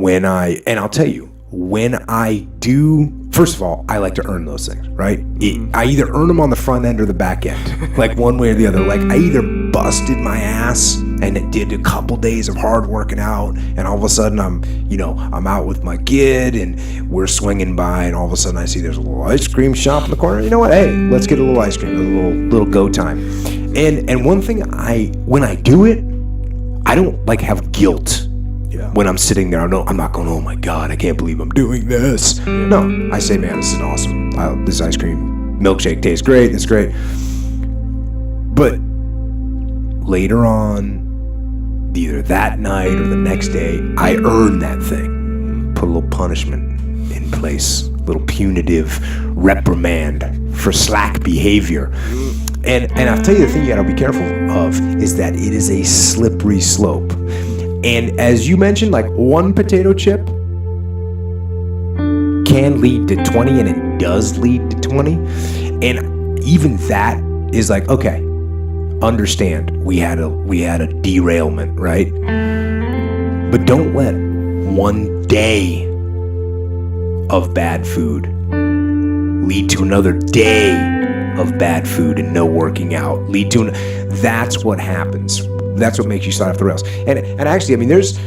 and I'll tell you, when I do, first of all, I like to earn those things, right? I either earn them on the front end or the back end, like one way or the other. Like I either busted my ass and it did a couple days of hard working out, and all of a sudden I'm out with my kid and we're swinging by, and all of a sudden I see there's a little ice cream shop in the corner. You know what? Hey, let's get a little ice cream, a little go time. And one thing when I do it, I don't like have guilt. When I'm sitting there, I'm not going, oh my God, I can't believe I'm doing this. No, I say, man, this is awesome. This ice cream milkshake tastes great. It's great. But later on, either that night or the next day, I earn that thing. Put a little punishment in place, a little punitive reprimand for slack behavior. And I'll tell you the thing you got to be careful of is that it is a slippery slope. And as you mentioned, like one potato chip can lead to 20, and it does lead to 20. And even that is like, okay, understand we had a derailment, right? But don't let one day of bad food lead to another day of bad food and no working out. That's what happens. That's what makes you slide off the rails. And actually, I mean, there's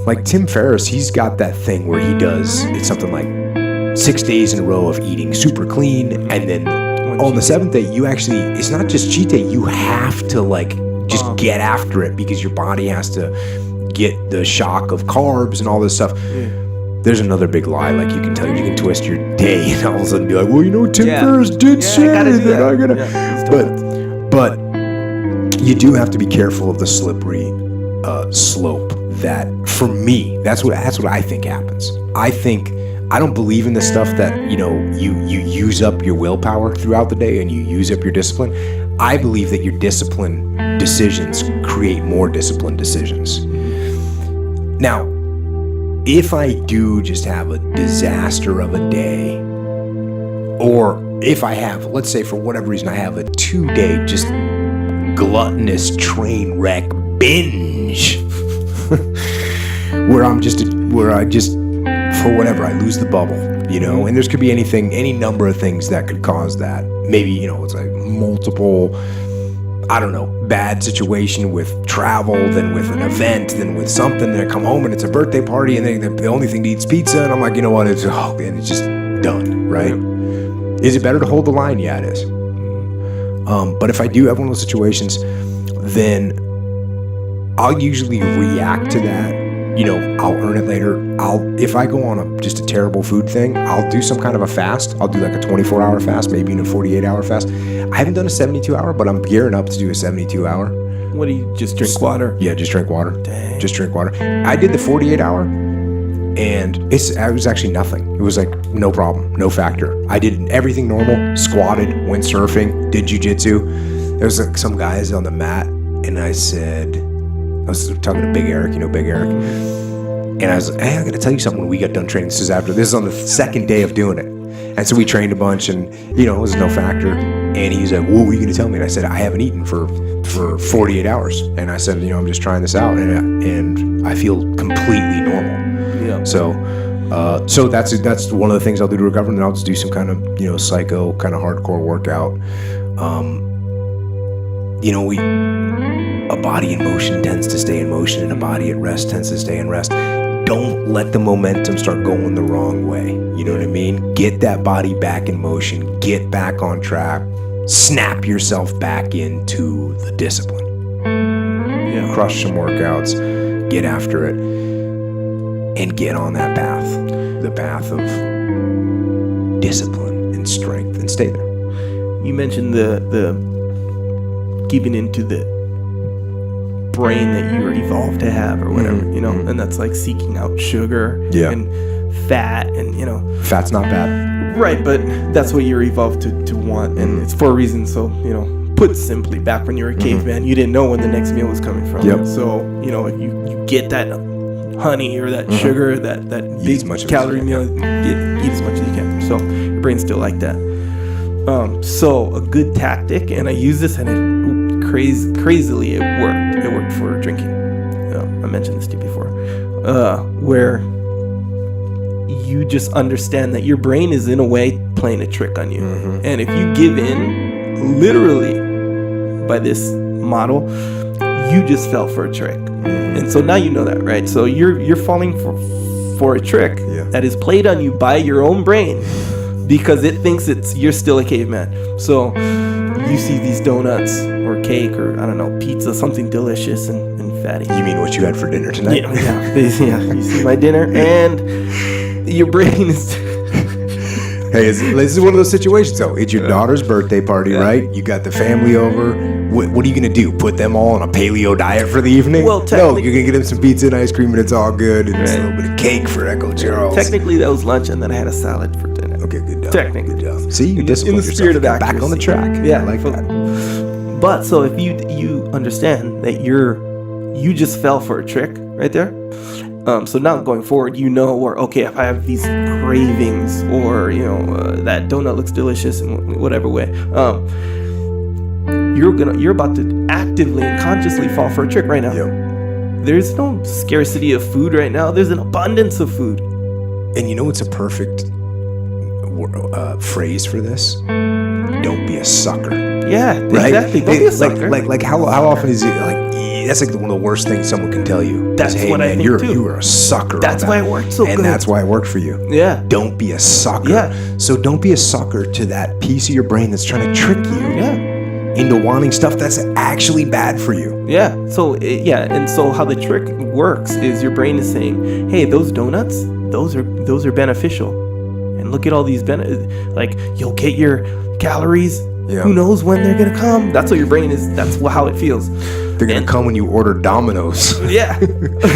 like Tim Ferriss, he's got that thing where he does, it's something like 6 days in a row of eating super clean, and then on the seventh day, it's not just cheat day, you have to like just get after it because your body has to get the shock of carbs and all this stuff. There's another big lie, like you can twist your day and all of a sudden be like, well, Tim Ferriss did say that I'm gonna. But you do have to be careful of the slippery slope. That for me, that's what I think happens. I don't believe in the stuff that you use up your willpower throughout the day and you use up your discipline. I believe that your discipline decisions create more disciplined decisions. Now, if I do just have a disaster of a day, or if I have, let's say for whatever reason, I have a 2-day just gluttonous train wreck binge, where I just, for whatever, I lose the bubble, and there's could be any number of things that could cause that. Maybe, it's like multiple, I don't know, bad situation with travel, then with an event, then with something, then I come home and it's a birthday party and then the only thing to eat is pizza, and I'm like, you know what, it's just done, right? Is it better to hold the line? Yeah, it is. But if I do have one of those situations, then I'll usually react to that. I'll earn it later. If I go on just a terrible food thing, I'll do some kind of a fast. I'll do like a 24-hour fast, maybe even a 48-hour fast. I haven't done a 72-hour, but I'm gearing up to do a 72-hour. What do you just drink water? Yeah, just drink water. Dang. Just drink water. I did the 48-hour, and it was actually nothing. It was like no problem, no factor. I did everything normal, squatted, went surfing, did jujitsu. There was like some guys on the mat, and I was talking to Big Eric, Big Eric. And I was like, hey, I got to tell you something when we got done training. This is on the second day of doing it. And so we trained a bunch, and, it was no factor. And he's like, what were you going to tell me? And I said, I haven't eaten for 48 hours. And I said, I'm just trying this out. And I feel completely normal. Yeah. So that's one of the things I'll do to recover. And then I'll just do some kind of, psycho kind of hardcore workout. A body in motion tends to stay in motion, and a body at rest tends to stay in rest. Don't let the momentum start going the wrong way. You know what I mean? Get that body back in motion, get back on track, snap yourself back into the discipline. Crush some workouts, get after it, and get on that path, the path of discipline and strength, and stay there. You mentioned the giving into the brain that you were evolved to have or whatever, and that's like seeking out sugar and fat, and fat's not bad, right? But that's what you're evolved to want, and it's for a reason. So put simply, back when you were a caveman, you didn't know when the next meal was coming from. So if you get that honey or that sugar, that big calorie meal, eat as much as you can. So your brain's still like that. So a good tactic, and I use this, and it crazily it worked for drinking. I mentioned this to you before. where you just understand that your brain is in a way playing a trick on you. And if you give in, literally, by this model, you just fell for a trick. And so now you know that, right? So you're falling for a trick that is played on you by your own brain because it thinks you're still a caveman. So you see these donuts or cake or, I don't know, pizza, something delicious and fatty. You mean what you had for dinner tonight? Yeah. You see my dinner and your brain is... Hey, this is one of those situations, though. It's your daughter's birthday party, right? You got the family over. What are you going to do? Put them all on a paleo diet for the evening? Well, no, you're going to get them some pizza and ice cream, and it's all good. And a little bit of cake for Echo Charles. Technically, that was lunch, and then I had a salad for dinner. Okay, good job. Technically. Good job. See, you in disciplined the spirit yourself. of accuracy. Back on the track. Yeah, I like that. But so if you understand that you just fell for a trick right there. So now going forward, where, okay, if I have these cravings or, that donut looks delicious in whatever way, you're about to actively and consciously fall for a trick right now. Yep. There's no scarcity of food right now. There's an abundance of food. And it's a perfect phrase for this? Don't be a sucker. Yeah, right? Exactly. Don't be a sucker. Like how often is it like, that's like one of the worst things someone can tell you. That's hey, what man, I think too. You are a sucker. That's why it worked so good. And that's why it worked for you. Yeah. Don't be a sucker. Yeah. So don't be a sucker to that piece of your brain that's trying to trick you. Into wanting stuff that's actually bad for you. Yeah. So and so how the trick works is your brain is saying, hey, those donuts, those are beneficial, and look at all these like you'll get your calories. Yeah. Who knows when they're gonna come? That's what your brain is. That's how it feels. They're gonna come when you order Domino's. Yeah,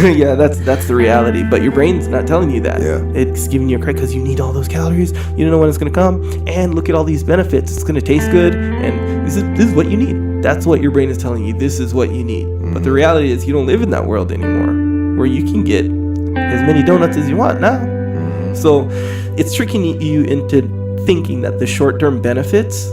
yeah. That's the reality. But your brain's not telling you that. Yeah. It's giving you a credit because you need all those calories. You don't know when it's gonna come. And look at all these benefits. It's gonna taste good. And this is what you need. That's what your brain is telling you. This is what you need. Mm-hmm. But the reality is you don't live in that world anymore, where you can get as many donuts as you want now. Mm-hmm. So it's tricking you into thinking that the short-term benefits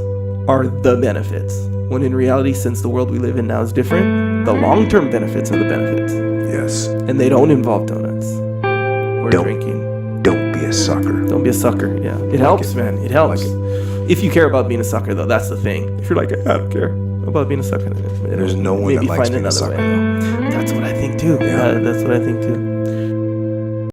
are the benefits, when in reality, since the world we live in now is different, the long-term benefits are the benefits. Yes. And they don't involve donuts or drinking. Don't be a sucker. Don't be a sucker. Yeah. It helps, man. It helps. If you care about being a sucker, though, that's the thing. If you're like, I don't care about being a sucker, there's no one that likes being a sucker. That's what I think too. Yeah. That's what I think too.